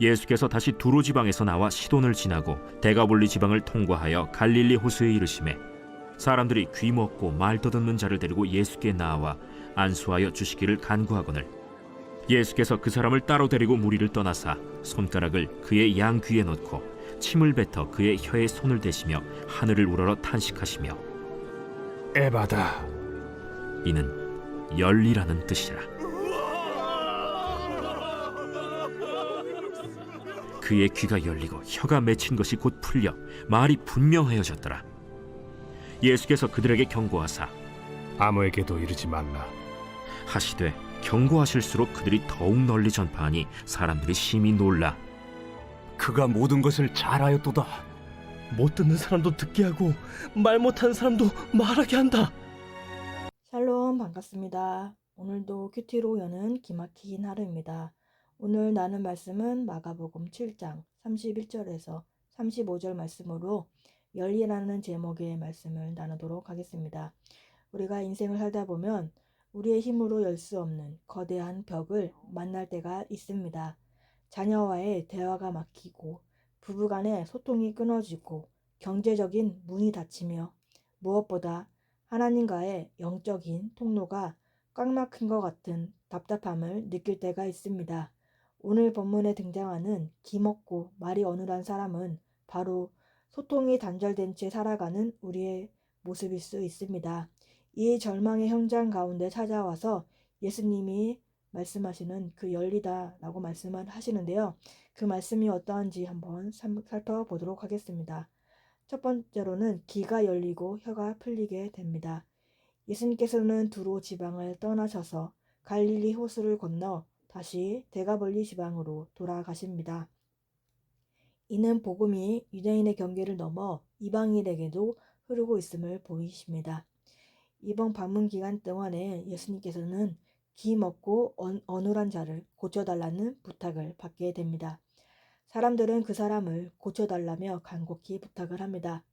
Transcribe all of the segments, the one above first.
예수께서 다시 두로 지방에서 나와 시돈을 지나고 데가볼리 지방을 통과하여 갈릴리 호수에 이르시매 사람들이 귀먹고 말 더듬는 자를 데리고 예수께 나와 안수하여 주시기를 간구하거늘 예수께서 그 사람을 따로 데리고 무리를 떠나사 손가락을 그의 양 귀에 넣고 침을 뱉어 그의 혀에 손을 대시며 하늘을 우러러 탄식하시며 에바다. 이는 열리라는 뜻이라. 그의 귀가 열리고 혀가 맺힌 것이 곧 풀려 말이 분명하여졌더라. 예수께서 그들에게 경고하사 아무에게도 이르지 말라. 하시되 경고하실수록 그들이 더욱 널리 전파하니 사람들이 심히 놀라 그가 모든 것을 잘하였도다. 못 듣는 사람도 듣게 하고 말 못하는 사람도 말하게 한다. 샬롬, 반갑습니다. 오늘도 큐티로 여는 기막힌 하루입니다. 오늘 나눈 말씀은 마가복음 7장 31절에서 35절 말씀으로 열리라는 제목의 말씀을 나누도록 하겠습니다. 우리가 인생을 살다 보면 우리의 힘으로 열 수 없는 거대한 벽을 만날 때가 있습니다. 자녀와의 대화가 막히고 부부간의 소통이 끊어지고 경제적인 문이 닫히며 무엇보다 하나님과의 영적인 통로가 꽉 막힌 것 같은 답답함을 느낄 때가 있습니다. 오늘 본문에 등장하는 기먹고 말이 어눌한 사람은 바로 소통이 단절된 채 살아가는 우리의 모습일 수 있습니다. 이 절망의 현장 가운데 찾아와서 예수님이 말씀하시는 그 열리다라고 말씀을 하시는데요. 그 말씀이 어떠한지 한번 살펴보도록 하겠습니다. 첫 번째로는 귀가 열리고 혀가 풀리게 됩니다. 예수님께서는 두로 지방을 떠나셔서 갈릴리 호수를 건너 다시 데가볼리 지방으로 돌아가십니다. 이는 복음이 유대인의 경계를 넘어 이방인에게도 흐르고 있음을 보이십니다. 이번 방문 기간 동안에 예수님께서는 귀 먹고 어눌한 자를 고쳐달라는 부탁을 받게 됩니다. 사람들은 그 사람을 고쳐달라며 간곡히 부탁을 합니다.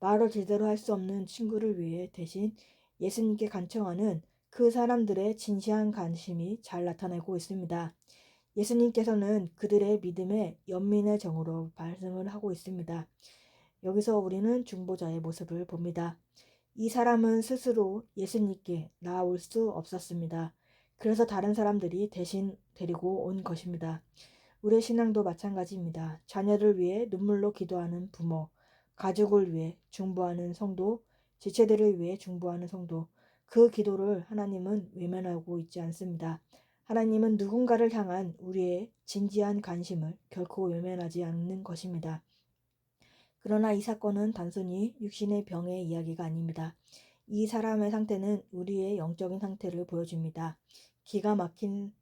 말을 제대로 할 수 없는 친구를 위해 대신 예수님께 간청하는 그 사람들의 진지한 관심이 잘 나타나고 있습니다. 예수님께서는 그들의 믿음에 연민의 정으로 말씀을 하고 있습니다. 여기서 우리는 중보자의 모습을 봅니다. 이 사람은 스스로 예수님께 나아올 수 없었습니다. 그래서 다른 사람들이 대신 데리고 온 것입니다. 우리의 신앙도 마찬가지입니다. 자녀를 위해 눈물로 기도하는 부모, 가족을 위해 중보하는 성도, 지체들을 위해 중보하는 성도, 그 기도를 하나님은 외면하고 있지 않습니다. 하나님은 누군가를 향한 우리의 진지한 관심을 결코 외면하지 않는 것입니다. 그러나 이 사건은 단순히 육신의 병의 이야기가 아닙니다. 이 사람의 상태는 우리의 영적인 상태를 보여줍니다. 기가 막힌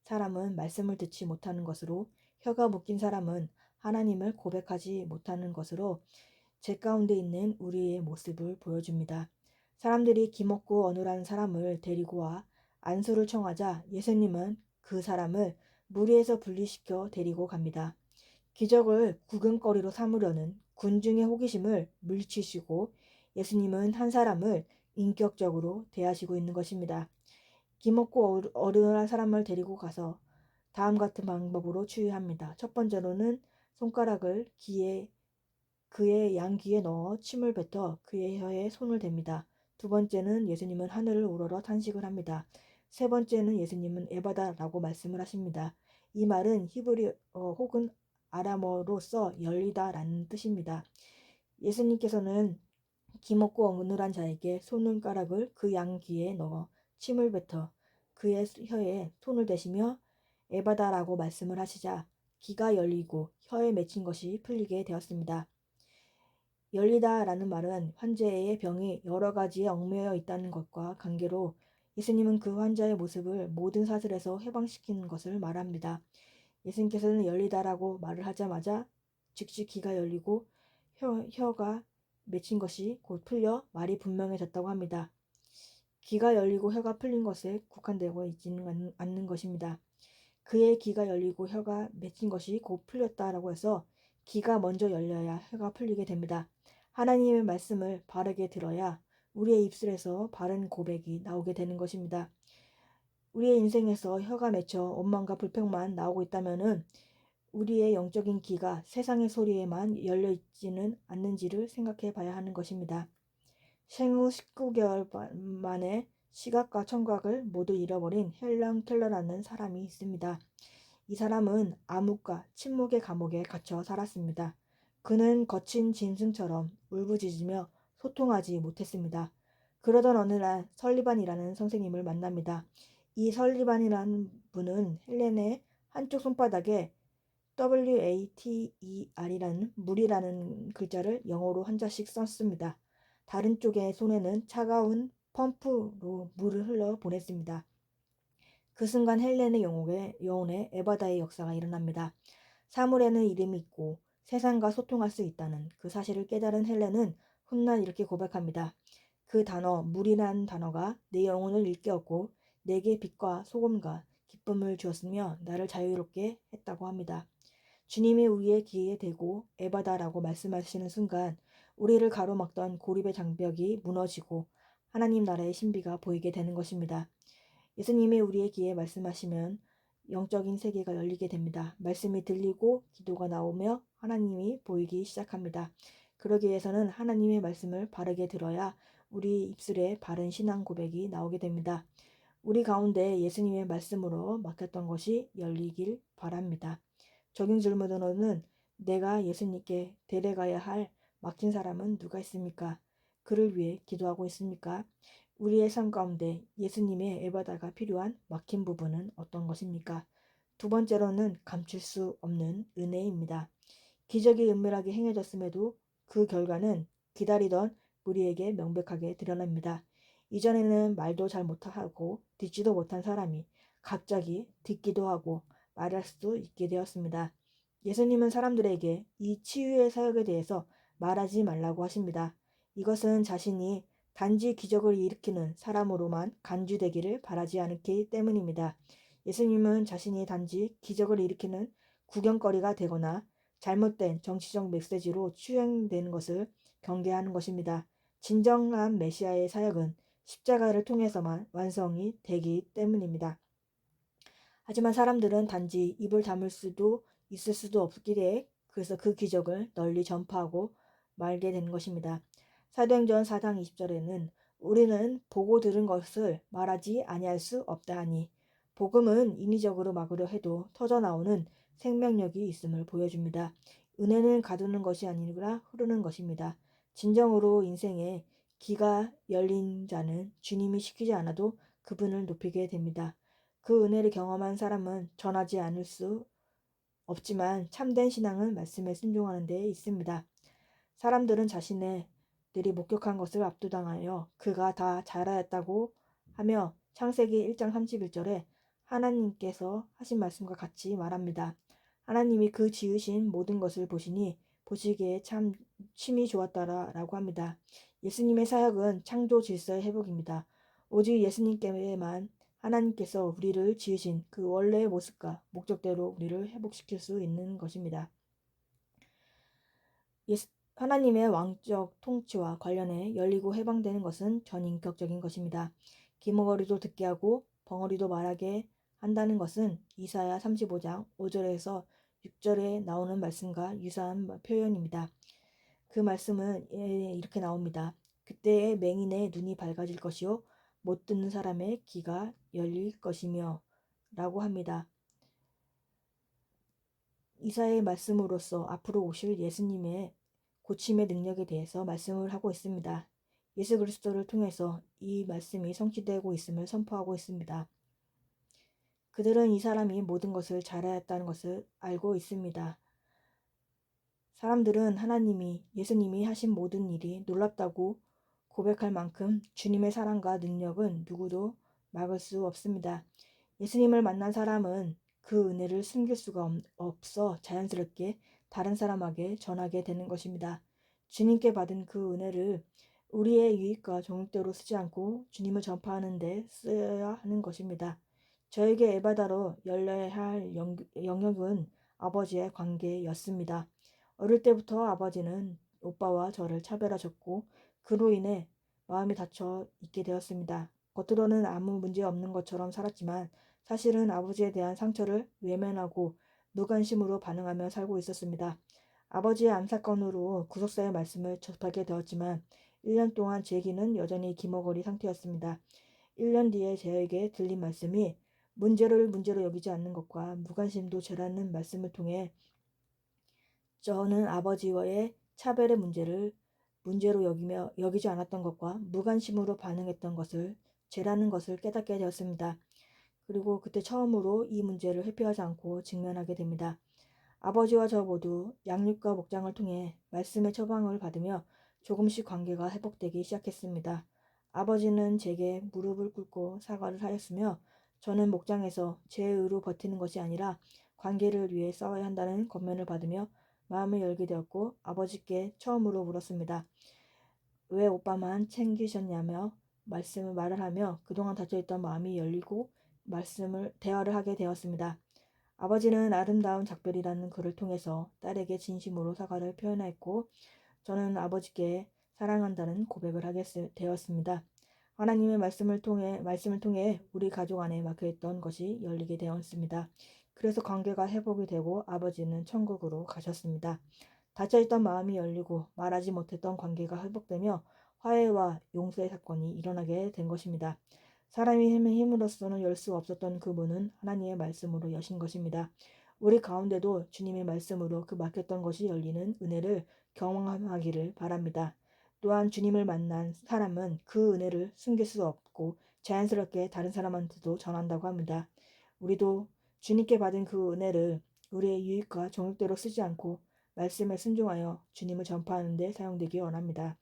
사람은 말씀을 듣지 못하는 것으로, 혀가 묶인 사람은 하나님을 고백하지 못하는 것으로 제 가운데 있는 우리의 모습을 보여줍니다. 사람들이 기먹고 어눌한 사람을 데리고 와 안수를 청하자 예수님은 그 사람을 무리에서 분리시켜 데리고 갑니다. 기적을 구경거리로 삼으려는 군중의 호기심을 물리치시고 예수님은 한 사람을 인격적으로 대하시고 있는 것입니다. 기먹고 어른한 사람을 데리고 가서 다음 같은 방법으로 치유합니다. 첫 번째로는 손가락을 그의 양귀에 넣어 침을 뱉어 그의 혀에 손을 댑니다. 두 번째는 예수님은 하늘을 우러러 탄식을 합니다. 세 번째는 예수님은 에바다라고 말씀을 하십니다. 이 말은 히브리어 혹은 아람어로서 열리다라는 뜻입니다. 예수님께서는 기먹고 어눌한 자에게 손가락을 그 양귀에 넣어 침을 뱉어 그의 혀에 손을 대시며 에바다라고 말씀을 하시자 귀가 열리고 혀에 맺힌 것이 풀리게 되었습니다. 열리다라는 말은 환자의 병이 여러 가지에 얽매여 있다는 것과 관계로 예수님은 그 환자의 모습을 모든 사슬에서 해방시키는 것을 말합니다. 예수님께서는 열리다라고 말을 하자마자 즉시 귀가 열리고 혀가 맺힌 것이 곧 풀려 말이 분명해졌다고 합니다. 귀가 열리고 혀가 풀린 것에 국한되고 있지는 않는 것입니다. 그의 귀가 열리고 혀가 맺힌 것이 곧 풀렸다라고 해서 귀가 먼저 열려야 혀가 풀리게 됩니다. 하나님의 말씀을 바르게 들어야 우리의 입술에서 바른 고백이 나오게 되는 것입니다. 우리의 인생에서 혀가 맺혀 원망과 불평만 나오고 있다면은 우리의 영적인 귀가 세상의 소리에만 열려 있지는 않는지를 생각해 봐야 하는 것입니다. 생후 19개월 만에 시각과 청각을 모두 잃어버린 헬런 켈러라는 사람이 있습니다. 이 사람은 암흑과 침묵의 감옥에 갇혀 살았습니다. 그는 거친 짐승처럼 울부짖으며 소통하지 못했습니다. 그러던 어느 날 설리반이라는 선생님을 만납니다. 이 설리반이라는 분은 헬렌의 한쪽 손바닥에 WATER이라는 물이라는 글자를 영어로 한자씩 썼습니다. 다른 쪽의 손에는 차가운 펌프로 물을 흘러 보냈습니다. 그 순간 헬렌의 영혼에 에바다의 역사가 일어납니다. 사물에는 이름이 있고 세상과 소통할 수 있다는 그 사실을 깨달은 헬렌은 훗날 이렇게 고백합니다. 그 단어, 물이라는 단어가 내 영혼을 일깨웠고 내게 빛과 소금과 기쁨을 주었으며 나를 자유롭게 했다고 합니다. 주님이 우리의 귀에 대고 에바다라고 말씀하시는 순간 우리를 가로막던 고립의 장벽이 무너지고 하나님 나라의 신비가 보이게 되는 것입니다. 예수님이 우리의 귀에 말씀하시면 영적인 세계가 열리게 됩니다. 말씀이 들리고 기도가 나오며 하나님이 보이기 시작합니다. 그러기 위해서는 하나님의 말씀을 바르게 들어야 우리 입술에 바른 신앙 고백이 나오게 됩니다. 우리 가운데 예수님의 말씀으로 막혔던 것이 열리길 바랍니다. 적용 질문으로는 내가 예수님께 데려가야 할 막힌 사람은 누가 있습니까? 그를 위해 기도하고 있습니까? 우리의 삶 가운데 예수님의 에바다가 필요한 막힌 부분은 어떤 것입니까? 두 번째로는 감출 수 없는 은혜입니다. 기적이 은밀하게 행해졌음에도 그 결과는 기다리던 우리에게 명백하게 드러납니다. 이전에는 말도 잘 못하고 듣지도 못한 사람이 갑자기 듣기도 하고 말할 수도 있게 되었습니다. 예수님은 사람들에게 이 치유의 사역에 대해서 말하지 말라고 하십니다. 이것은 자신이 단지 기적을 일으키는 사람으로만 간주되기를 바라지 않기 때문입니다. 예수님은 자신이 단지 기적을 일으키는 구경거리가 되거나 잘못된 정치적 메시지로 추행되는 것을 경계하는 것입니다. 진정한 메시아의 사역은 십자가를 통해서만 완성이 되기 때문입니다. 하지만 사람들은 단지 입을 다물 수도 있을 수도 없기에 그래서 그 기적을 널리 전파하고 말게 되는 것입니다. 사도행전 4장 20절에는 우리는 보고 들은 것을 말하지 아니할 수 없다 하니 복음은 인위적으로 막으려 해도 터져나오는 생명력이 있음을 보여줍니다. 은혜는 가두는 것이 아니라 흐르는 것입니다. 진정으로 인생에 귀가 열린 자는 주님이 시키지 않아도 그분을 높이게 됩니다. 그 은혜를 경험한 사람은 전하지 않을 수 없지만 참된 신앙은 말씀에 순종하는 데 있습니다. 사람들은 자신들이 목격한 것을 압도당하여 그가 다 잘하였다고 하며 창세기 1장 31절에 하나님께서 하신 말씀과 같이 말합니다. 하나님이 그 지으신 모든 것을 보시니 보시기에 참 심히 좋았더라라고 합니다. 예수님의 사역은 창조 질서의 회복입니다. 오직 예수님께만 하나님께서 우리를 지으신 그 원래의 모습과 목적대로 우리를 회복시킬 수 있는 것입니다. 하나님의 왕적 통치와 관련해 열리고 해방되는 것은 전인격적인 것입니다. 기머거리도 듣게 하고 벙어리도 말하게 한다는 것은 이사야 35장 5절에서 6절에 나오는 말씀과 유사한 표현입니다. 그 말씀은 이렇게 나옵니다. 그때의 맹인의 눈이 밝아질 것이요 못 듣는 사람의 귀가 열릴 것이며 라고 합니다. 이사의 말씀으로써 앞으로 오실 예수님의 고침의 능력에 대해서 말씀을 하고 있습니다. 예수 그리스도를 통해서 이 말씀이 성취되고 있음을 선포하고 있습니다. 그들은 이 사람이 모든 것을 잘하였다는 것을 알고 있습니다. 사람들은 예수님이 하신 모든 일이 놀랍다고 고백할 만큼 주님의 사랑과 능력은 누구도 막을 수 없습니다. 예수님을 만난 사람은 그 은혜를 숨길 수가 없어 자연스럽게 다른 사람에게 전하게 되는 것입니다. 주님께 받은 그 은혜를 우리의 유익과 정욕대로 쓰지 않고 주님을 전파하는 데 쓰여야 하는 것입니다. 저에게 에바다로 열려야 할 영역은 아버지의 관계였습니다. 어릴 때부터 아버지는 오빠와 저를 차별하셨고 그로 인해 마음이 닫혀 있게 되었습니다. 겉으로는 아무 문제 없는 것처럼 살았지만 사실은 아버지에 대한 상처를 외면하고 무관심으로 반응하며 살고 있었습니다. 아버지의 암 사건으로 구속사의 말씀을 접하게 되었지만 1년 동안 제 귀는 여전히 귀머거리 상태였습니다. 1년 뒤에 저에게 들린 말씀이 문제를 문제로 여기지 않는 것과 무관심도 죄라는 말씀을 통해 저는 아버지와의 차별의 문제를 문제로 여기지 않았던 것과 무관심으로 반응했던 것을 죄라는 것을 깨닫게 되었습니다. 그리고 그때 처음으로 이 문제를 회피하지 않고 직면하게 됩니다. 아버지와 저 모두 양육과 목장을 통해 말씀의 처방을 받으며 조금씩 관계가 회복되기 시작했습니다. 아버지는 제게 무릎을 꿇고 사과를 하였으며 저는 목장에서 제 의로 버티는 것이 아니라 관계를 위해 싸워야 한다는 권면을 받으며 마음을 열게 되었고 아버지께 처음으로 물었습니다. 왜 오빠만 챙기셨냐며 말을 하며 그동안 닫혀있던 마음이 열리고 대화를 하게 되었습니다. 아버지는 아름다운 작별이라는 글을 통해서 딸에게 진심으로 사과를 표현했고 저는 아버지께 사랑한다는 고백을 하게 되었습니다. 하나님의 말씀을 통해 우리 가족 안에 막혀있던 것이 열리게 되었습니다. 그래서 관계가 회복이 되고 아버지는 천국으로 가셨습니다. 닫혀있던 마음이 열리고 말하지 못했던 관계가 회복되며 화해와 용서의 사건이 일어나게 된 것입니다. 사람이 힘으로서는 열 수 없었던 그 문은 하나님의 말씀으로 여신 것입니다. 우리 가운데도 주님의 말씀으로 그 막혔던 것이 열리는 은혜를 경험하기를 바랍니다. 또한 주님을 만난 사람은 그 은혜를 숨길 수 없고 자연스럽게 다른 사람한테도 전한다고 합니다. 우리도 주님께 받은 그 은혜를 우리의 유익과 정욕대로 쓰지 않고 말씀에 순종하여 주님을 전파하는 데 사용되기 원합니다.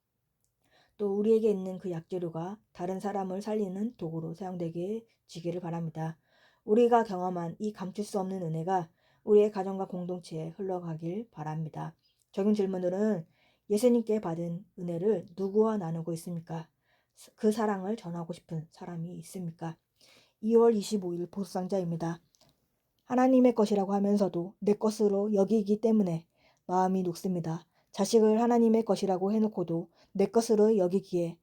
또 우리에게 있는 그 약재료가 다른 사람을 살리는 도구로 사용되기를 바랍니다. 우리가 경험한 이 감출 수 없는 은혜가 우리의 가정과 공동체에 흘러가길 바랍니다. 적용 질문들은 예수님께 받은 은혜를 누구와 나누고 있습니까? 그 사랑을 전하고 싶은 사람이 있습니까? 2월 25일 보수상자입니다. 하나님의 것이라고 하면서도 내 것으로 여기기 때문에 마음이 녹습니다. 자식을 하나님의 것이라고 해놓고도 내 것으로 여기기에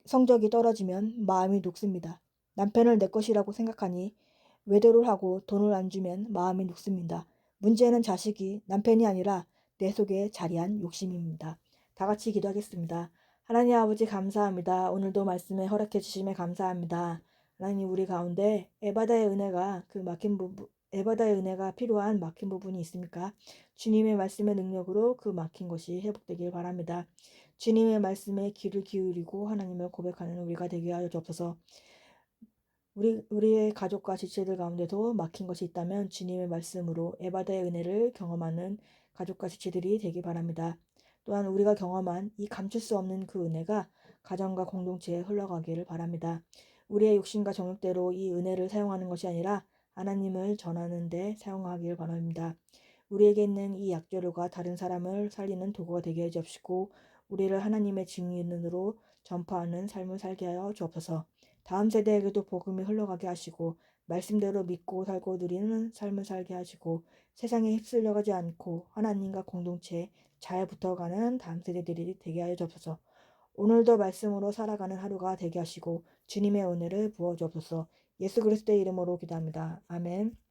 성적이 떨어지면 마음이 녹습니다. 남편을 내 것이라고 생각하니 외도를 하고 돈을 안 주면 마음이 녹습니다. 문제는 자식이 남편이 아니라 내 속에 자리한 욕심입니다. 다 같이 기도하겠습니다. 하나님 아버지 감사합니다. 오늘도 말씀에 허락해 주심에 감사합니다. 하나님 우리 가운데 에바다의 은혜가 필요한 막힌 부분이 있습니까? 주님의 말씀의 능력으로 그 막힌 것이 회복되길 바랍니다. 주님의 말씀에 귀를 기울이고 하나님을 고백하는 우리가 되게 하여 주옵소서. 우리의 가족과 지체들 가운데도 막힌 것이 있다면 주님의 말씀으로 에바다의 은혜를 경험하는 가족과 지체들이 되기 바랍니다. 또한 우리가 경험한 이 감출 수 없는 그 은혜가 가정과 공동체에 흘러가기를 바랍니다. 우리의 욕심과 정욕대로 이 은혜를 사용하는 것이 아니라 하나님을 전하는 데 사용하길 바랍니다. 우리에게 있는 이 약재료가 다른 사람을 살리는 도구가 되게 해 주옵시고 우리를 하나님의 증인으로 전파하는 삶을 살게 하여 주옵소서. 다음 세대에게도 복음이 흘러가게 하시고 말씀대로 믿고 살고 누리는 삶을 살게 하시고 세상에 휩쓸려가지 않고 하나님과 공동체에 잘 붙어가는 다음 세대들이 되게 하여 주옵소서. 오늘도 말씀으로 살아가는 하루가 되게 하시고 주님의 은혜를 부어 주옵소서. 예수 그리스도의 이름으로 기도합니다. 아멘.